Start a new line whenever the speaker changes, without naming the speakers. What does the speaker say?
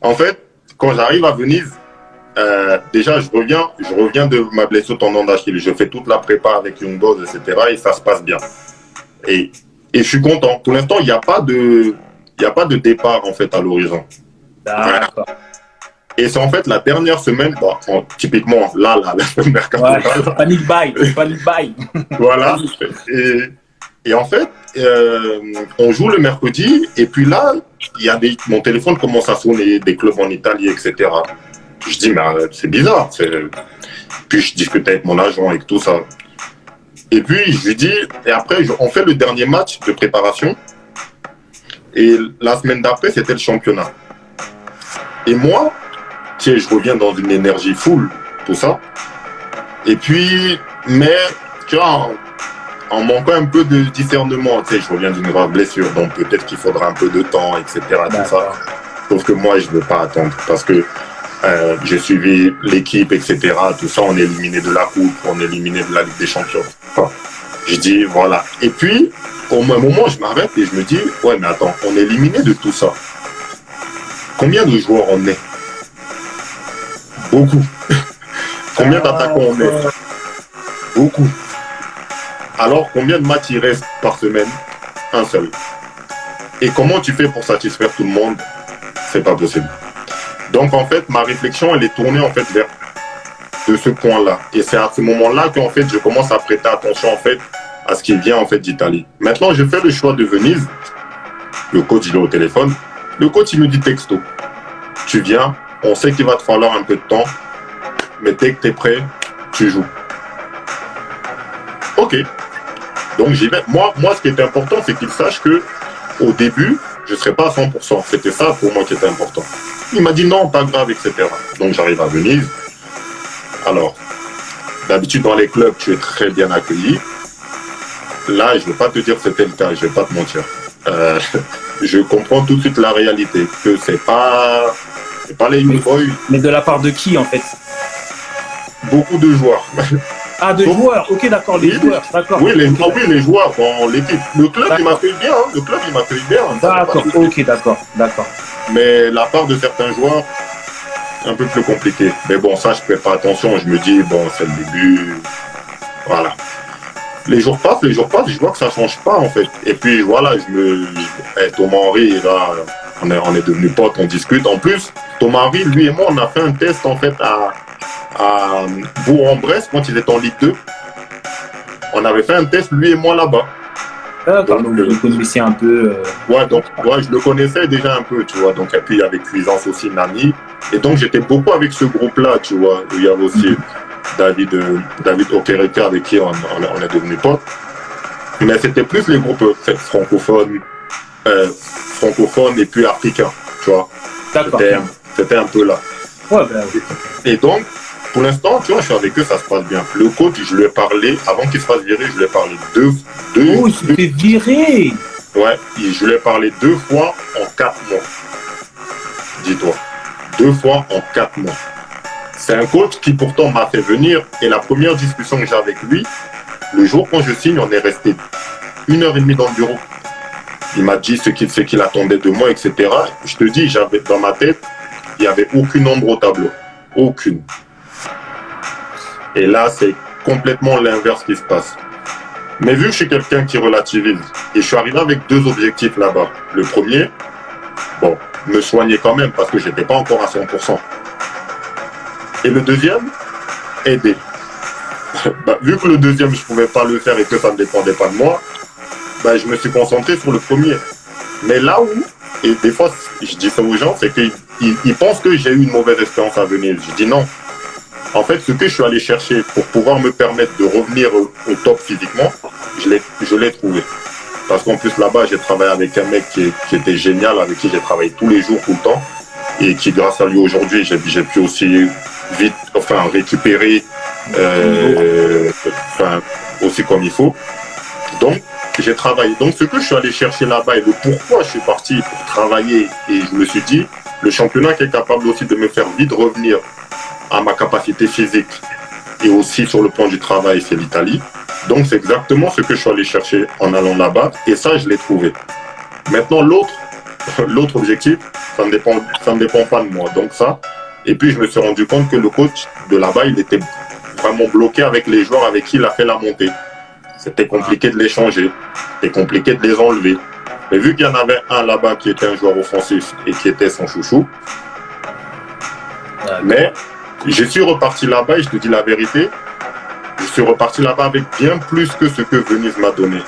En fait, quand j'arrive à Venise, déjà, je reviens de ma blessure tendon d'Achille. Je fais toute la prépa avec Young Boys, etc. Et ça se passe bien. Et, et je suis content. Pour l'instant, il y a pas de départ, en fait, à l'horizon. Voilà.
D'accord.
Et c'est en fait la dernière semaine, bon, typiquement, là, la semaine
Ouais.
mercatorale.
Panic buy. Panic buy.
Voilà. Et, et en fait, on joue le mercredi, et puis là, mon téléphone commence à sonner, des clubs en Italie, etc. Je dis, mais c'est bizarre. Puis je discute avec mon agent et tout ça. Et puis je lui dis, et après, on fait le dernier match de préparation, et la semaine d'après, c'était le championnat. Et moi, tu sais, je reviens dans une énergie full, tout ça. Et puis, mais, tu vois, en manquant un peu de discernement, tu sais, je reviens d'une grave blessure, donc peut-être qu'il faudra un peu de temps, etc. Tout ça. Sauf que moi, je ne veux pas attendre parce que j'ai suivi l'équipe, etc. Tout ça, on est éliminé de la Coupe, on est éliminé de la Ligue des Champions. Enfin, je dis, voilà. Et puis, au moment, je m'arrête et je me dis, ouais, mais attends, on est éliminé de tout ça. Combien de joueurs on est? Beaucoup. Combien d'attaquants on est? Beaucoup. Alors, combien de matchs il reste par semaine? Un seul. Et comment tu fais pour satisfaire tout le monde? C'est pas possible. Donc, en fait, ma réflexion, elle est tournée en fait vers de ce point-là. Et c'est à ce moment-là qu'en fait, je commence à prêter attention en fait à ce qui vient en fait d'Italie. Maintenant, je fais le choix de Venise. Le coach, il est au téléphone. Le coach, il me dit texto. Tu viens, on sait qu'il va te falloir un peu de temps, mais dès que tu es prêt, tu joues. Ok. Donc j'y vais. Moi, ce qui était important, c'est qu'il sache que au début, je ne serais pas à 100%. C'était ça pour moi qui était important. Il m'a dit non, pas grave, etc. Donc j'arrive à Venise. Alors, d'habitude dans les clubs, tu es très bien accueilli. Là, je ne vais pas te dire que c'était le cas, je ne vais pas te mentir. Je comprends tout de suite la réalité, que c'est pas les Young Boys.
Mais de la part de qui en fait?
Beaucoup de joueurs.
Ah, de joueurs, ok, d'accord, les joueurs, d'accord.
Oui, les joueurs dans l'équipe. Le club, il m'accueille bien, hein. Le club, il m'accueille bien.
D'accord, ok, d'accord.
Mais la part de certains joueurs, un peu plus compliqué. Mais bon, ça, je fais pas attention. Je me dis, bon, c'est le début. Voilà. Les jours passent, je vois que ça change pas, en fait. Et puis, voilà, Thomas Henry, là, on est devenus potes, on discute. En plus, Thomas Henry, lui et moi, on a fait un test, en fait, à Bourg-en-Bresse, quand ils étaient en Ligue 2. On avait fait un test, lui et moi, là-bas.
D'accord, donc vous connaissez un peu.
Ouais, donc ouais, je le connaissais déjà un peu, tu vois. Donc, et puis, il y avait Cuisance aussi, Nani. Et donc, j'étais beaucoup avec ce groupe-là, tu vois. Il y avait aussi David Okereke, avec qui on est devenus potes. Mais c'était plus les groupes francophones et puis africains, tu vois.
D'accord.
C'était un peu là.
Ouais, ben oui.
Et donc, pour l'instant, tu vois, je suis avec eux, ça se passe bien. Le coach, je lui ai parlé, avant qu'il se fasse virer, je lui ai parlé
Oh, il s'est fait virer.
Ouais, je lui ai parlé 2 fois en 4 mois. Dis-toi. 2 fois en 4 mois. C'est un coach qui pourtant m'a fait venir. Et la première discussion que j'ai avec lui, le jour quand je signe, on est resté 1h30 dans le bureau. Il m'a dit ce qu'il attendait de moi, etc. Je te dis, j'avais dans ma tête, il n'y avait aucune ombre au tableau. Aucune. Et là, c'est complètement l'inverse qui se passe. Mais vu que je suis quelqu'un qui relativise, et je suis arrivé avec 2 objectifs là-bas. Le premier, bon, me soigner quand même parce que je n'étais pas encore à 100%. Et le deuxième, aider. Vu que le deuxième, je ne pouvais pas le faire et que ça ne dépendait pas de moi, je me suis concentré sur le premier. Mais là où, et des fois, je dis ça aux gens, c'est qu'ils pensent que j'ai eu une mauvaise expérience à venir. Je dis non. En fait, ce que je suis allé chercher pour pouvoir me permettre de revenir au top physiquement, je l'ai trouvé. Parce qu'en plus, là-bas, j'ai travaillé avec un mec qui était génial, avec qui j'ai travaillé tous les jours, tout le temps. Et qui, grâce à lui, aujourd'hui, j'ai pu aussi récupérer aussi comme il faut. Donc, j'ai travaillé. Donc, ce que je suis allé chercher là-bas et le pourquoi je suis parti pour travailler, et je me suis dit, le championnat qui est capable aussi de me faire vite revenir à ma capacité physique et aussi sur le plan du travail, c'est l'Italie. Donc, c'est exactement ce que je suis allé chercher en allant là-bas. Et ça, je l'ai trouvé. Maintenant, l'autre, l'autre objectif, ça ne dépend pas de moi. Donc ça. Et puis je me suis rendu compte que le coach de là-bas, il était vraiment bloqué avec les joueurs avec qui il a fait la montée. C'était compliqué de les changer, c'était compliqué de les enlever. Mais vu qu'il y en avait un là-bas qui était un joueur offensif et qui était son chouchou, mais je suis reparti là-bas et je te dis la vérité, je suis reparti là-bas avec bien plus que ce que Venise m'a donné.